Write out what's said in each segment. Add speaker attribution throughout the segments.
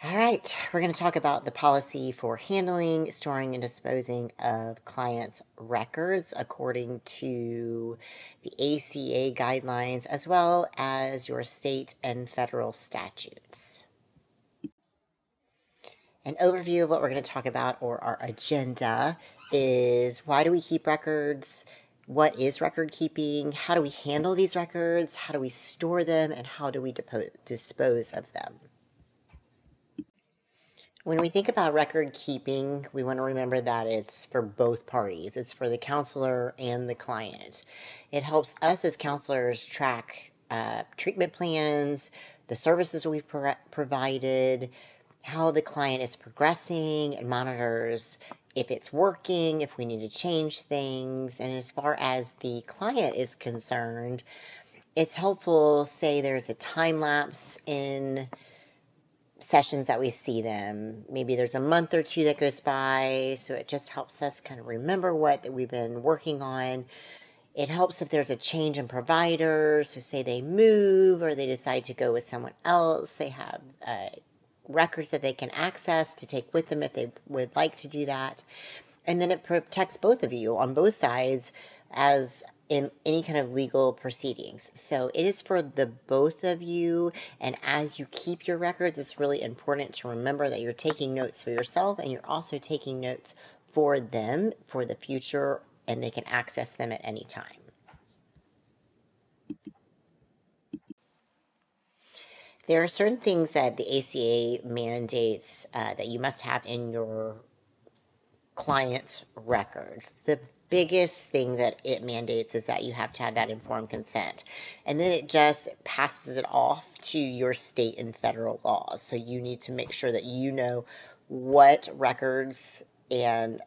Speaker 1: All right, we're going to talk about the policy for handling, storing, and disposing of clients' records according to the ACA guidelines as well as your state and federal statutes. An overview of what we're going to talk about, or our agenda, is why do we keep records? What is record keeping? How do we handle these records? How do we store them? And how do we dispose of them? When we think about record keeping, we want to remember that it's for both parties. It's for the counselor and the client. It helps us as counselors track treatment plans, the services we've provided, how the client is progressing, and monitors if it's working, if we need to change things. And as far as the client is concerned, it's helpful, say there's a time lapse in sessions that we see them. Maybe there's a month or two that goes by, so it just helps us kind of remember what that we've been working on. It helps if there's a change in providers, so say they move or they decide to go with someone else. They have records that they can access to take with them if they would like to do that. And then it protects both of you on both sides as in any kind of legal proceedings. So it is for the both of you, and as you keep your records, it's really important to remember that you're taking notes for yourself and you're also taking notes for them for the future, and they can access them at any time. There are certain things that the ACA mandates that you must have in your client's records. The biggest thing that it mandates is that you have to have that informed consent. And then it just passes it off to your state and federal laws. So you need to make sure that you know what records and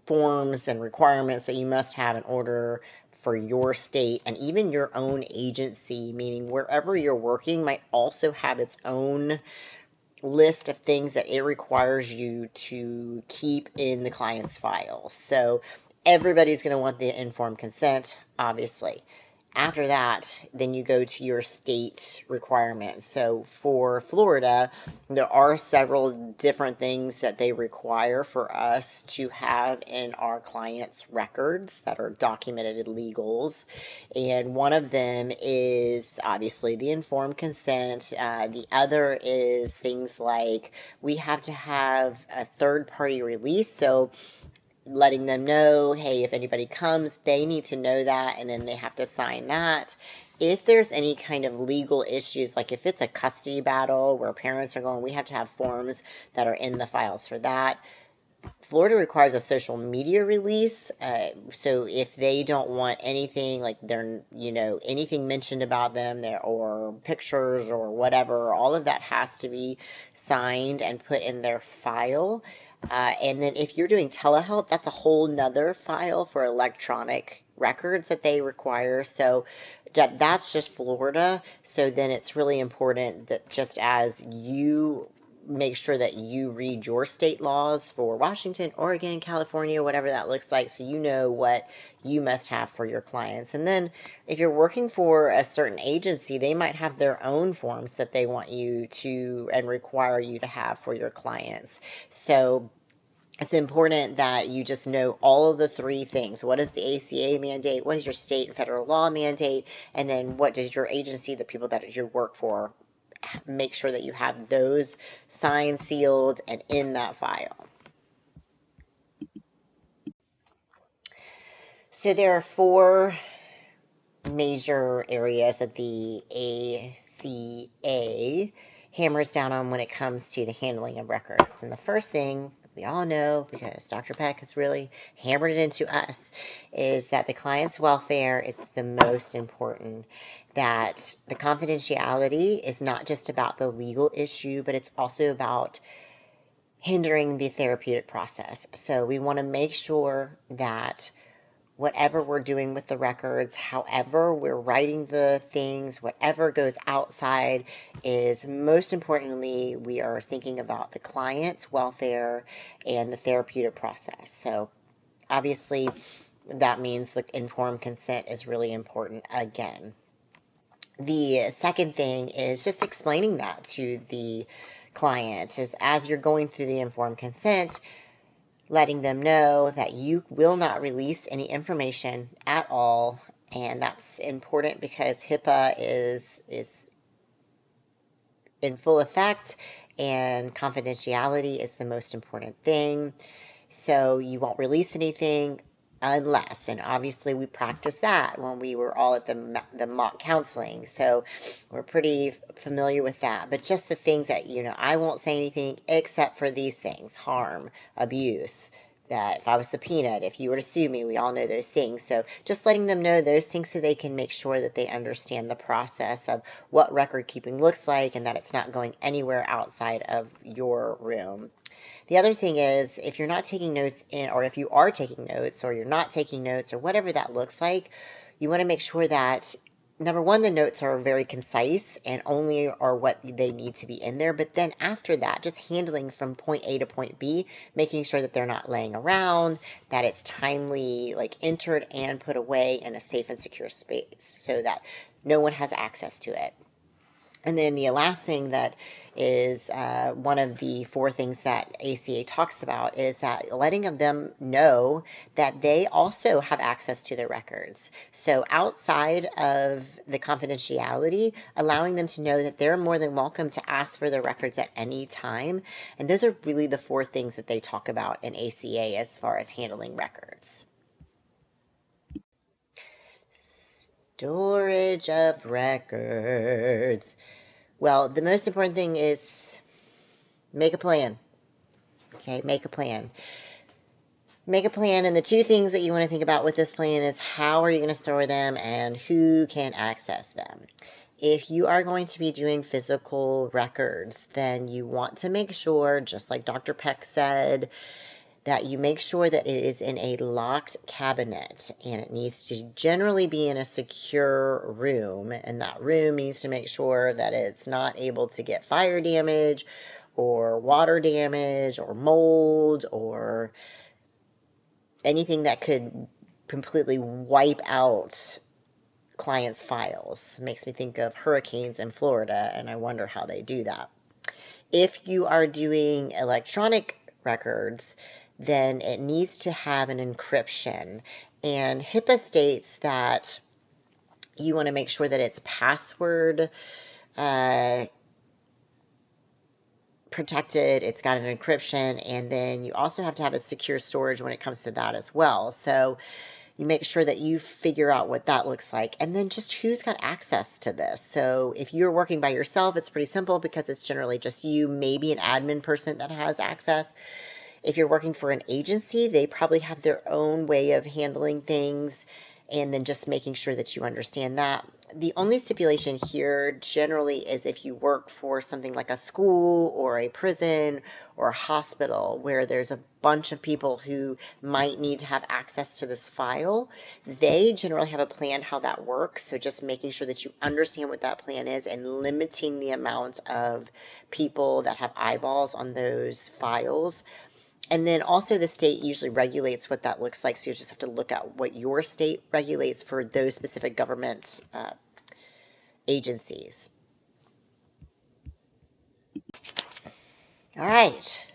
Speaker 1: forms and requirements that you must have in order for your state and even your own agency, meaning wherever you're working might also have its own list of things that it requires you to keep in the client's file. So everybody's going to want the informed consent, obviously. After that, then you go to your state requirements. So for Florida, there are several different things that they require for us to have in our clients' records that are documented legals. And one of them is obviously the informed consent. The other is things like we have to have a third-party release. So letting them know, hey, if anybody comes, they need to know that, and then they have to sign that. If there's any kind of legal issues, like if it's a custody battle where parents are going, we have to have forms that are in the files for that. Florida requires a social media release, so if they don't want anything like anything mentioned about them there or pictures or whatever, all of that has to be signed and put in their file. And then if you're doing telehealth, that's a whole nother file for electronic records that they require. So that's just Florida. So then it's really important that just as you make sure that you read your state laws for Washington, Oregon, California, whatever that looks like, so you know what you must have for your clients. And then if you're working for a certain agency, they might have their own forms that they want you to and require you to have for your clients. So it's important that you just know all of the three things. What is the ACA mandate? What is your state and federal law mandate? And then what does your agency, the people that you work for, make sure that you have those signed, sealed, and in that file. So there are four major areas that the ACA hammers down on when it comes to the handling of records. And the first thing we all know, because Dr. Peck has really hammered it into us, is that the client's welfare is the most important. That the confidentiality is not just about the legal issue, but it's also about hindering the therapeutic process. So we want to make sure that whatever we're doing with the records, however we're writing the things, whatever goes outside, is most importantly, we are thinking about the client's welfare and the therapeutic process. So obviously that means the informed consent is really important again. The second thing is just explaining that to the client is as you're going through the informed consent, letting them know that you will not release any information at all. And that's important because HIPAA is in full effect and confidentiality is the most important thing. So you won't release anything unless, and obviously we practiced that when we were all at the mock counseling, so we're pretty familiar with that. But just the things that, I won't say anything except for these things: harm, abuse, that if I was subpoenaed, if you were to sue me, we all know those things. So just letting them know those things so they can make sure that they understand the process of what record keeping looks like and that it's not going anywhere outside of your room. The other thing is, if you're not taking notes or if you are taking notes or you're not taking notes or whatever that looks like, you want to make sure that, number one, the notes are very concise and only are what they need to be in there. But then after that, just handling from point A to point B, making sure that they're not laying around, that it's timely, like entered and put away in a safe and secure space so that no one has access to it. And then the last thing that is one of the 4 things that ACA talks about is that letting them know that they also have access to their records. So outside of the confidentiality, allowing them to know that they're more than welcome to ask for their records at any time. And those are really the 4 things that they talk about in ACA as far as handling records. Storage of records. Well, the most important thing is make a plan. Okay, make a plan. Make a plan, and the 2 things that you want to think about with this plan is how are you going to store them and who can access them. If you are going to be doing physical records, then you want to make sure, just like Dr. Peck said, that you make sure that it is in a locked cabinet, and it needs to generally be in a secure room, and that room needs to make sure that it's not able to get fire damage or water damage or mold or anything that could completely wipe out clients' files. Makes me think of hurricanes in Florida, and I wonder how they do that. If you are doing electronic records, then it needs to have an encryption. And HIPAA states that you want to make sure that it's password protected, it's got an encryption, and then you also have to have a secure storage when it comes to that as well. So you make sure that you figure out what that looks like, and then just who's got access to this. So if you're working by yourself, it's pretty simple because it's generally just you, maybe an admin person that has access. If you're working for an agency, they probably have their own way of handling things, and then just making sure that you understand that. The only stipulation here generally is if you work for something like a school or a prison or a hospital where there's a bunch of people who might need to have access to this file. They generally have a plan how that works, so just making sure that you understand what that plan is and limiting the amount of people that have eyeballs on those files. And then also the state usually regulates what that looks like, so you just have to look at what your state regulates for those specific government agencies. All right.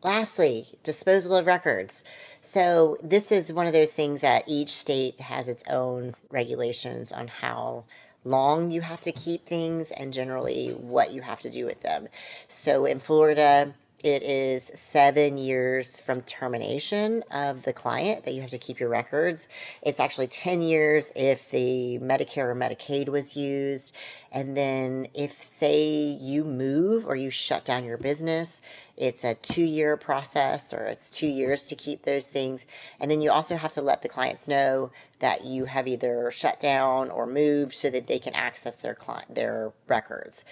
Speaker 1: Lastly, disposal of records. So this is one of those things that each state has its own regulations on how long you have to keep things and generally what you have to do with them. So in Florida, it is 7 years from termination of the client that you have to keep your records. It's actually 10 years if the Medicare or Medicaid was used. And then if, say, you move or you shut down your business, it's a 2-year process, or it's 2 years to keep those things. And then you also have to let the clients know that you have either shut down or moved so that they can access their records.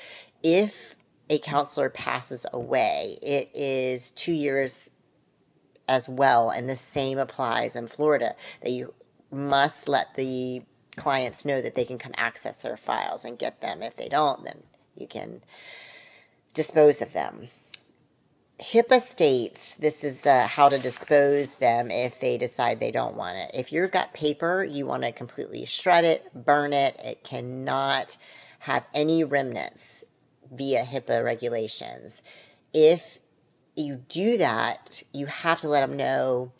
Speaker 1: If a counselor passes away, it is 2 years as well, and the same applies in Florida, that you must let the clients know that they can come access their files and get them. If they don't, then you can dispose of them. HIPAA states this is how to dispose them if they decide they don't want it. If you've got paper, you want to completely shred it, burn it. It cannot have any remnants via HIPAA regulations. If you do that, you have to let them know.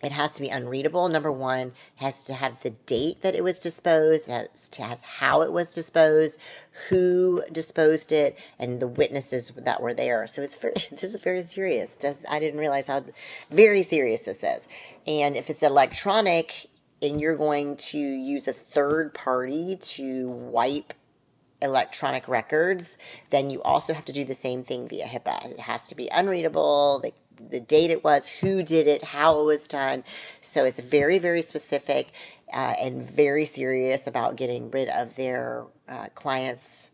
Speaker 1: It has to be unreadable. Number one, it has to have the date that it was disposed, it has to have how it was disposed, who disposed it, and the witnesses that were there. So it's very, this is very serious. I didn't realize how very serious this is. And if it's electronic and you're going to use a third party to wipe electronic records, then you also have to do the same thing via HIPAA. It has to be unreadable, the date it was, who did it, how it was done. So it's very, very specific and very serious about getting rid of their clients'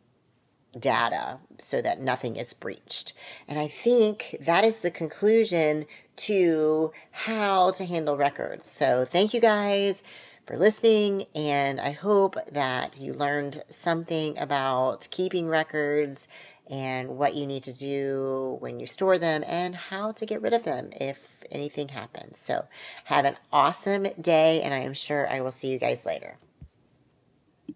Speaker 1: data so that nothing is breached. And I think that is the conclusion to how to handle records. So thank you guys for listening, and I hope that you learned something about keeping records and what you need to do when you store them and how to get rid of them if anything happens. So have an awesome day, and I am sure I will see you guys later.